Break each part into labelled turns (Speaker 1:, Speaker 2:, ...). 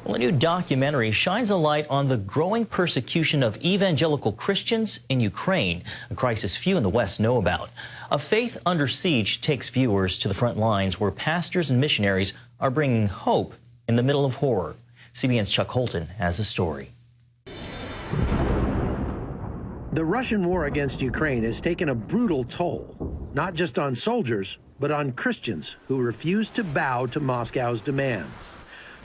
Speaker 1: Well, a new documentary shines a light on the growing persecution of evangelical Christians in Ukraine, a crisis few in the West know about. A Faith Under Siege takes viewers to the front lines where pastors and missionaries are bringing hope in the middle of horror. CBN's Chuck Holton has a story.
Speaker 2: The Russian war against Ukraine has taken a brutal toll, not just on soldiers, but on Christians who refuse to bow to Moscow's demands.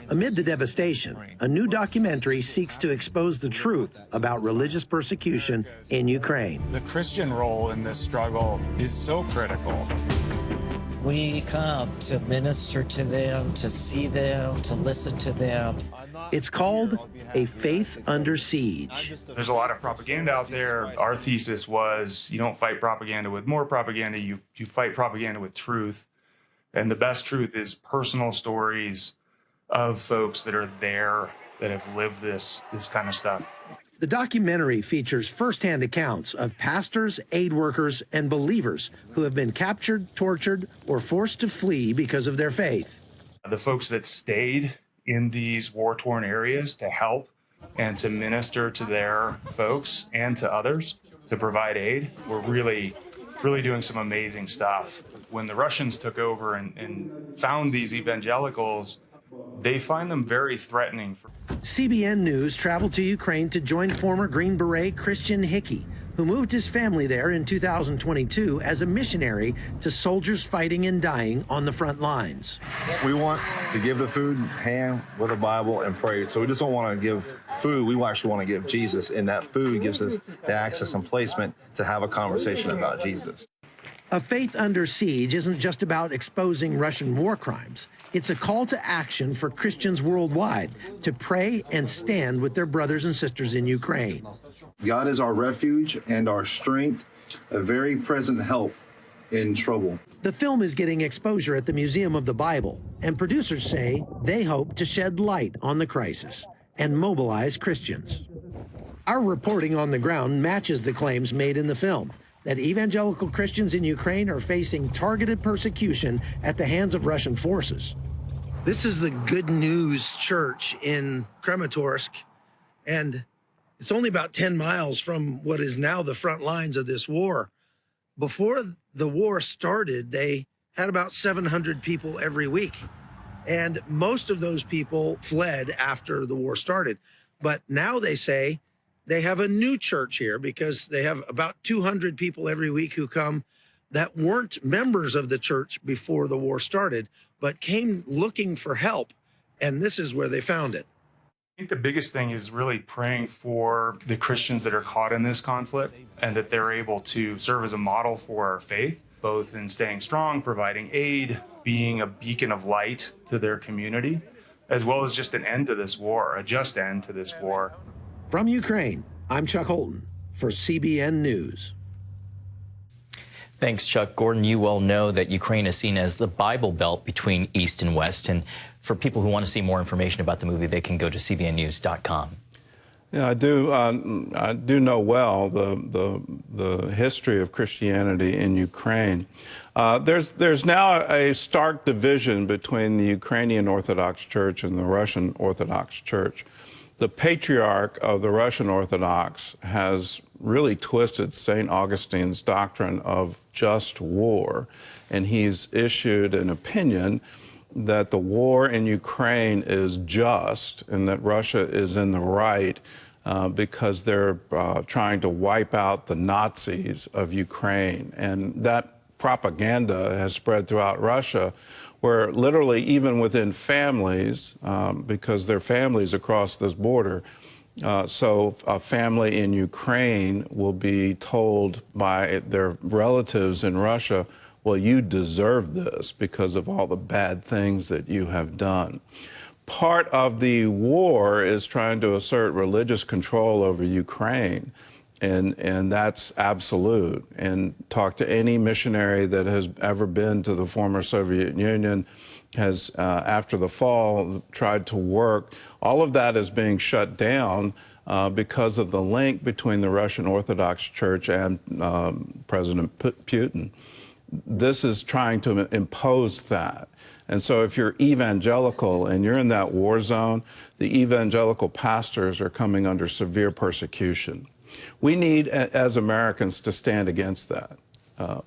Speaker 2: Amid the devastation, a new documentary seeks to expose the truth about religious persecution in Ukraine.
Speaker 3: The Christian role in this struggle is so critical.
Speaker 4: We come to minister to them, to see them, to listen to them.
Speaker 2: It's called A Faith Under Siege.
Speaker 5: There's a lot of propaganda out there. Our thesis was you don't fight propaganda with more propaganda, you fight propaganda with truth. And the best truth is personal stories of folks that are there, that have lived this kind of stuff.
Speaker 2: The documentary features firsthand accounts of pastors, aid workers, and believers who have been captured, tortured, or forced to flee because of their faith.
Speaker 5: The folks that stayed in these war-torn areas to help and to minister to their folks and to others, to provide aid, were really doing some amazing stuff. When the Russians took over and found these evangelicals, they find them very threatening.
Speaker 2: CBN News traveled to Ukraine to join former Green Beret Christian Hickey, who moved his family there in 2022 as a missionary to soldiers fighting and dying on the front lines.
Speaker 6: We want to give the food hand with a Bible and pray. So we just don't want to give food. We actually want to give Jesus, and that food gives us the access and placement to have a conversation about Jesus.
Speaker 2: A Faith Under Siege isn't just about exposing Russian war crimes. It's a call to action for Christians worldwide to pray and stand with their brothers and sisters in Ukraine.
Speaker 6: God is our refuge and our strength, a very present help in trouble.
Speaker 2: The film is getting exposure at the Museum of the Bible, and producers say they hope to shed light on the crisis and mobilize Christians. Our reporting on the ground matches the claims made in the film that evangelical Christians in Ukraine are facing targeted persecution at the hands of Russian forces. This is the Good News Church in Kramatorsk, and it's only about 10 miles from what is now the front lines of this war. Before the war started, they had about 700 people every week, and most of those people fled after the war started. But now they say they have a new church here because they have about 200 people every week who come that weren't members of the church before the war started, but came looking for help, and this is where they found it.
Speaker 5: I think the biggest thing is really praying for the Christians that are caught in this conflict and that they're able to serve as a model for our faith, both in staying strong, providing aid, being a beacon of light to their community, as well as just an end to this war, a just end to this war.
Speaker 2: From Ukraine, I'm Chuck Holton for CBN News.
Speaker 1: Thanks, Chuck. Gordon, you well know that Ukraine is seen as the Bible Belt between East and West. And for people who want to see more information about the movie, they can go to cbnnews.com.
Speaker 7: Yeah, I do know well the history of Christianity in Ukraine. There's now a stark division between the Ukrainian Orthodox Church and the Russian Orthodox Church. The patriarch of the Russian Orthodox has really twisted St. Augustine's doctrine of just war, and he's issued an opinion that the war in Ukraine is just and that Russia is in the right because they're trying to wipe out the Nazis of Ukraine. And that propaganda has spread throughout Russia, where literally even within families, because there are families across this border, so a family in Ukraine will be told by their relatives in Russia, well, you deserve this because of all the bad things that you have done. Part of the war is trying to assert religious control over Ukraine, and that's absolute. And talk to any missionary that has ever been to the former Soviet Union, has, after the fall, tried to work. All of that is being shut down because of the link between the Russian Orthodox Church and President Putin. this is trying to impose that. And so if you're evangelical and you're in that war zone, the evangelical pastors are coming under severe persecution. We need, as Americans, to stand against that.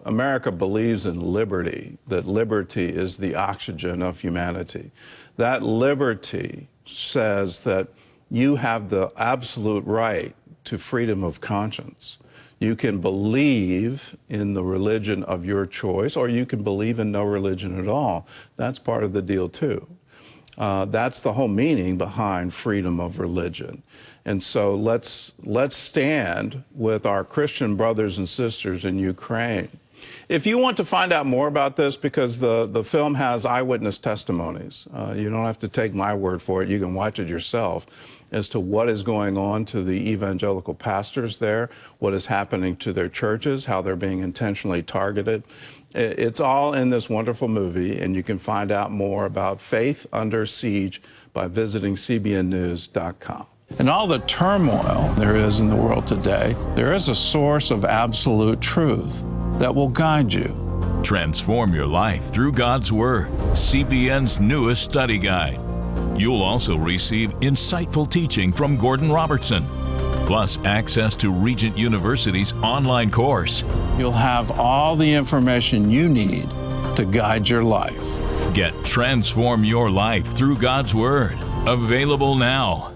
Speaker 7: America believes in liberty, that liberty is the oxygen of humanity. That liberty says that you have the absolute right to freedom of conscience. You can believe in the religion of your choice, or you can believe in no religion at all. That's part of the deal, too. That's the whole meaning behind freedom of religion. And so let's stand with our Christian brothers and sisters in Ukraine. If you want to find out more about this, because the film has eyewitness testimonies, you don't have to take my word for it. You can watch it yourself as to what is going on to the evangelical pastors there, what is happening to their churches, how they're being intentionally targeted. It's all in this wonderful movie, and you can find out more about Faith Under Siege by visiting cbnnews.com. In all the turmoil there is in the world today, there is a source of absolute truth that will guide you.
Speaker 8: Transform your life through God's Word, CBN's newest study guide. You'll also receive insightful teaching from Gordon Robertson, plus access to Regent University's online course.
Speaker 7: You'll have all the information you need to guide your life.
Speaker 8: Get Transform Your Life through God's Word. Available now.